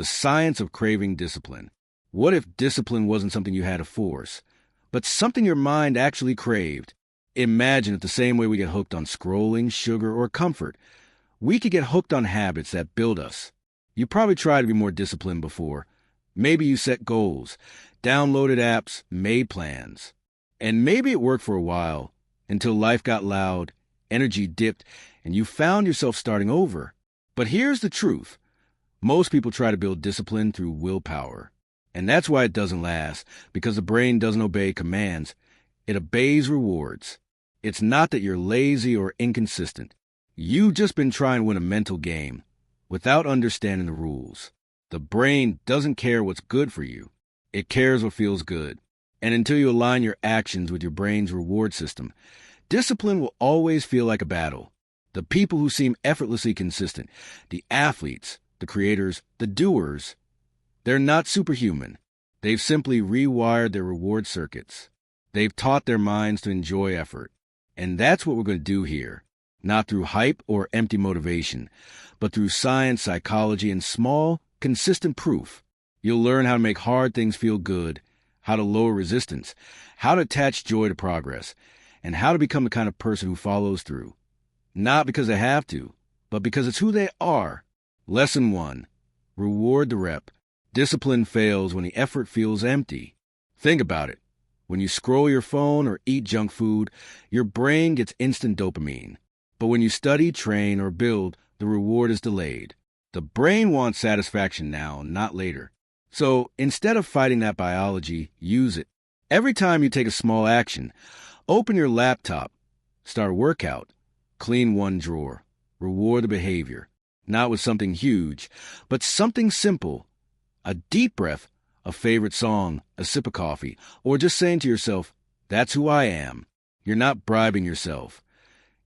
The science of craving discipline. What if discipline wasn't something you had to force, but something your mind actually craved? Imagine if the same way we get hooked on scrolling, sugar, or comfort, we could get hooked on habits that build us. You probably tried to be more disciplined before. Maybe you set goals, downloaded apps, made plans. And maybe it worked for a while, until life got loud, energy dipped, and you found yourself starting over. But here's the truth. Most people try to build discipline through willpower. And that's why it doesn't last, because the brain doesn't obey commands. It obeys rewards. It's not that you're lazy or inconsistent. You've just been trying to win a mental game without understanding the rules. The brain doesn't care what's good for you. It cares what feels good. And until you align your actions with your brain's reward system, discipline will always feel like a battle. The people who seem effortlessly consistent, the athletes, the creators, the doers, they're not superhuman. They've simply rewired their reward circuits. They've taught their minds to enjoy effort. And that's what we're going to do here. Not through hype or empty motivation, but through science, psychology, and small, consistent proof. You'll learn how to make hard things feel good, how to lower resistance, how to attach joy to progress, and how to become the kind of person who follows through. Not because they have to, but because it's who they are. Lesson 1. Reward the rep. Discipline fails when the effort feels empty. Think about it. When you scroll your phone or eat junk food, your brain gets instant dopamine. But when you study, train, or build, the reward is delayed. The brain wants satisfaction now, not later. So instead of fighting that biology, use it. Every time you take a small action, open your laptop, start a workout, clean one drawer, reward the behavior. Not with something huge, but something simple. A deep breath, a favorite song, a sip of coffee, or just saying to yourself, that's who I am. You're not bribing yourself.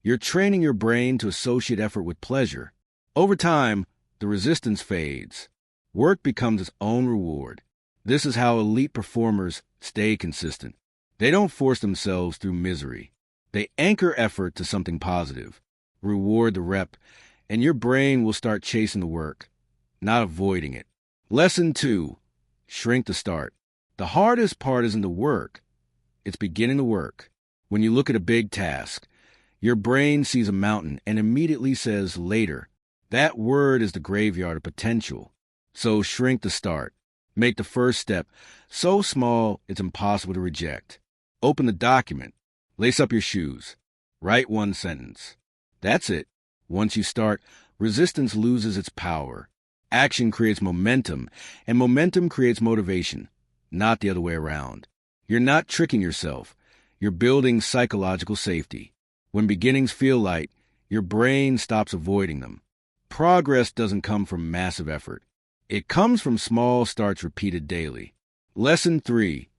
You're training your brain to associate effort with pleasure. Over time, the resistance fades. Work becomes its own reward. This is how elite performers stay consistent. They don't force themselves through misery. They anchor effort to something positive. Reward the rep, and your brain will start chasing the work, not avoiding it. Lesson 2. Shrink the start. The hardest part isn't the work. It's beginning the work. When you look at a big task, your brain sees a mountain and immediately says later. That word is the graveyard of potential. So shrink the start. Make the first step so small it's impossible to reject. Open the document. Lace up your shoes. Write one sentence. That's it. Once you start, resistance loses its power. Action creates momentum, and momentum creates motivation, not the other way around. You're not tricking yourself. You're building psychological safety. When beginnings feel light, your brain stops avoiding them. Progress doesn't come from massive effort. It comes from small starts repeated daily. Lesson 3.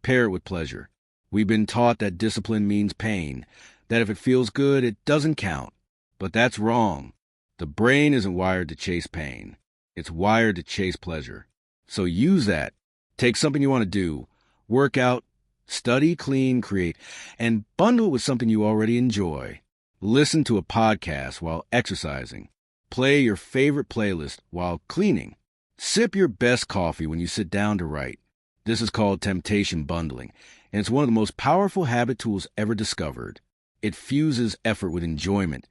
Pair it with pleasure. We've been taught that discipline means pain, that if it feels good, it doesn't count. But that's wrong. The brain isn't wired to chase pain. It's wired to chase pleasure. So use that. Take something you want to do, work out, study, clean, create, and bundle it with something you already enjoy. Listen to a podcast while exercising. Play your favorite playlist while cleaning. Sip your best coffee when you sit down to write. This is called temptation bundling, and it's one of the most powerful habit tools ever discovered. It fuses effort with enjoyment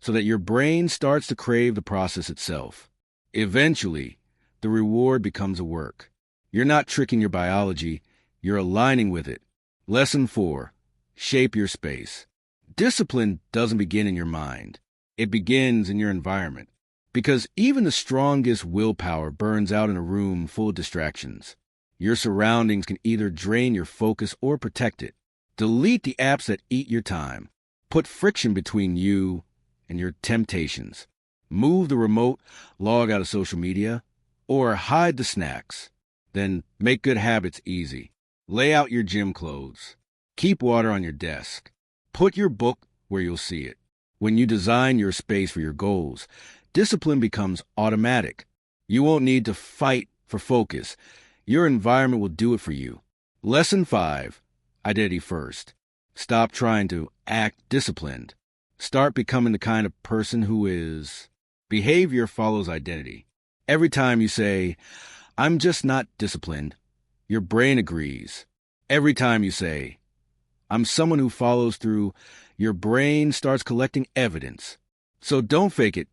so that your brain starts to crave the process itself. Eventually, the reward becomes a work. You're not tricking your biology, you're aligning with it. Lesson 4. Shape your space. Discipline doesn't begin in your mind. It begins in your environment. Because even the strongest willpower burns out in a room full of distractions. Your surroundings can either drain your focus or protect it. Delete the apps that eat your time. Put friction between you and your temptations. Move the remote, log out of social media, or hide the snacks. Then make good habits easy. Lay out your gym clothes. Keep water on your desk. Put your book where you'll see it. When you design your space for your goals, discipline becomes automatic. You won't need to fight for focus. Your environment will do it for you. Lesson 5. Identity first. Stop trying to act disciplined. Start becoming the kind of person who is. Behavior follows identity. Every time you say, I'm just not disciplined, your brain agrees. Every time you say, I'm someone who follows through, your brain starts collecting evidence. So don't fake it.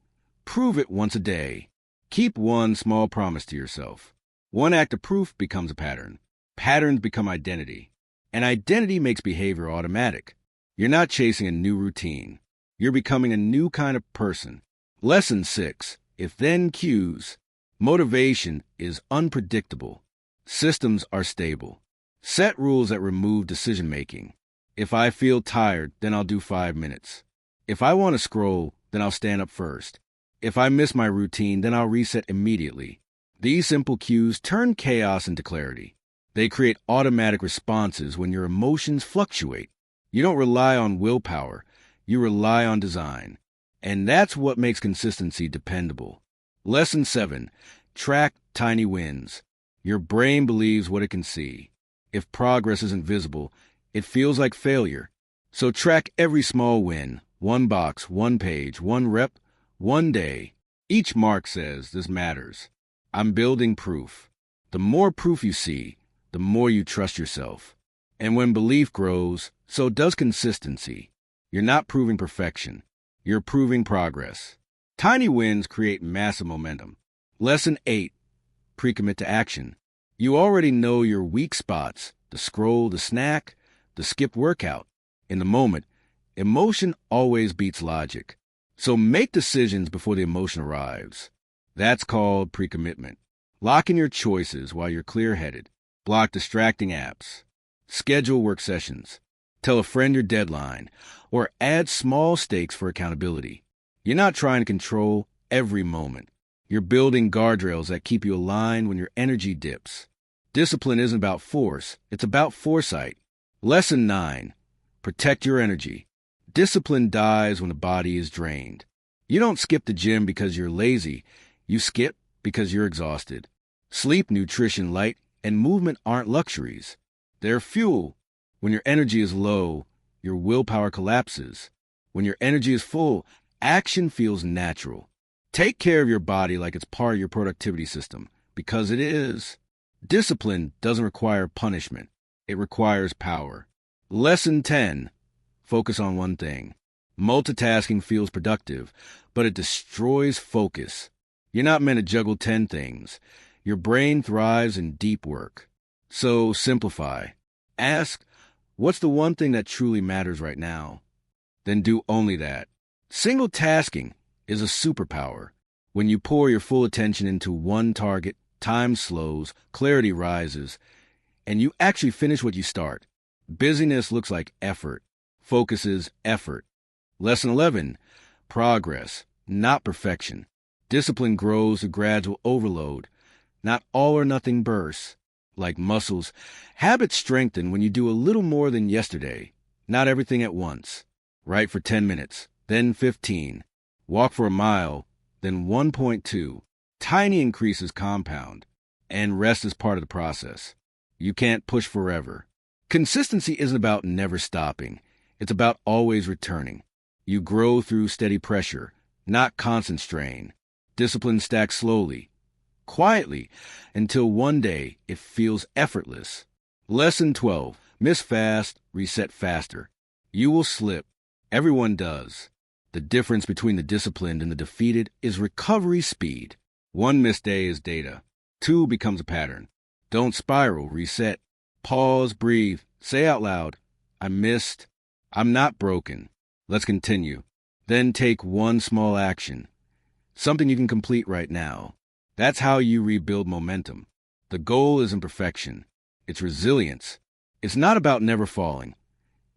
Prove it once a day. Keep one small promise to yourself. One act of proof becomes a pattern. Patterns become identity. And identity makes behavior automatic. You're not chasing a new routine. You're becoming a new kind of person. Lesson 6. If-then cues. Motivation is unpredictable. Systems are stable. Set rules that remove decision-making. If I feel tired, then I'll do 5 minutes. If I want to scroll, then I'll stand up first. If I miss my routine, then I'll reset immediately. These simple cues turn chaos into clarity. They create automatic responses when your emotions fluctuate. You don't rely on willpower. You rely on design. And that's what makes consistency dependable. Lesson 7. Track tiny wins. Your brain believes what it can see. If progress isn't visible, it feels like failure. So track every small win. 1 box, 1 page, 1 rep, 1 day. Each mark says this matters. I'm building proof. The more proof you see, the more you trust yourself. And when belief grows, so does consistency. You're not proving perfection. You're proving progress. Tiny wins create massive momentum. Lesson 8. Precommit to action. You already know your weak spots, the scroll, the snack, the skipped workout. In the moment, emotion always beats logic. So make decisions before the emotion arrives. That's called pre-commitment. Lock in your choices while you're clear-headed. Block distracting apps. Schedule work sessions. Tell a friend your deadline, or add small stakes for accountability. You're not trying to control every moment. You're building guardrails that keep you aligned when your energy dips. Discipline isn't about force, it's about foresight. Lesson 9. Protect your energy. Discipline dies when the body is drained. You don't skip the gym because you're lazy. You skip because you're exhausted. Sleep, nutrition, light, and movement aren't luxuries. They're fuel. When your energy is low, your willpower collapses. When your energy is full, action feels natural. Take care of your body like it's part of your productivity system, because it is. Discipline doesn't require punishment. It requires power. Lesson 10. Focus on one thing. Multitasking feels productive, but it destroys focus. You're not meant to juggle 10 things. Your brain thrives in deep work. So simplify. Ask, what's the one thing that truly matters right now? Then do only that. Single tasking is a superpower. When you pour your full attention into one target, time slows, clarity rises, and you actually finish what you start. Busyness looks like effort. Focus is effort. Lesson 11. Progress, not perfection. Discipline grows through gradual overload, not all or nothing bursts. Like muscles, habits strengthen when you do a little more than yesterday, not everything at once. Write for 10 minutes, then 15. Walk for a mile, then 1.2. Tiny increases compound, and rest is part of the process. You can't push forever. Consistency isn't about never stopping. It's about always returning. You grow through steady pressure, not constant strain. Discipline stacks slowly, quietly, until one day it feels effortless. Lesson 12. Miss fast, reset faster. You will slip. Everyone does. The difference between the disciplined and the defeated is recovery speed. 1 missed day is data. 2 becomes a pattern. Don't spiral, reset. Pause, breathe, say out loud, I missed. I'm not broken. Let's continue. Then take one small action. Something you can complete right now. That's how you rebuild momentum. The goal isn't perfection. It's resilience. It's not about never falling.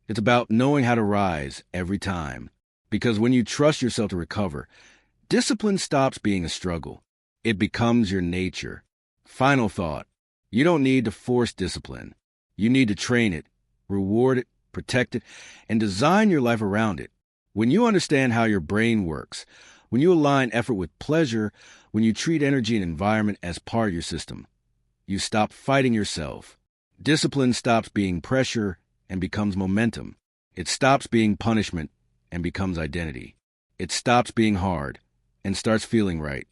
It's about knowing how to rise every time. Because when you trust yourself to recover, discipline stops being a struggle. It becomes your nature. Final thought. You don't need to force discipline. You need to train it, reward it, protect it, and design your life around it. When you understand how your brain works, when you align effort with pleasure, when you treat energy and environment as part of your system, you stop fighting yourself. Discipline stops being pressure and becomes momentum. It stops being punishment and becomes identity. It stops being hard and starts feeling right.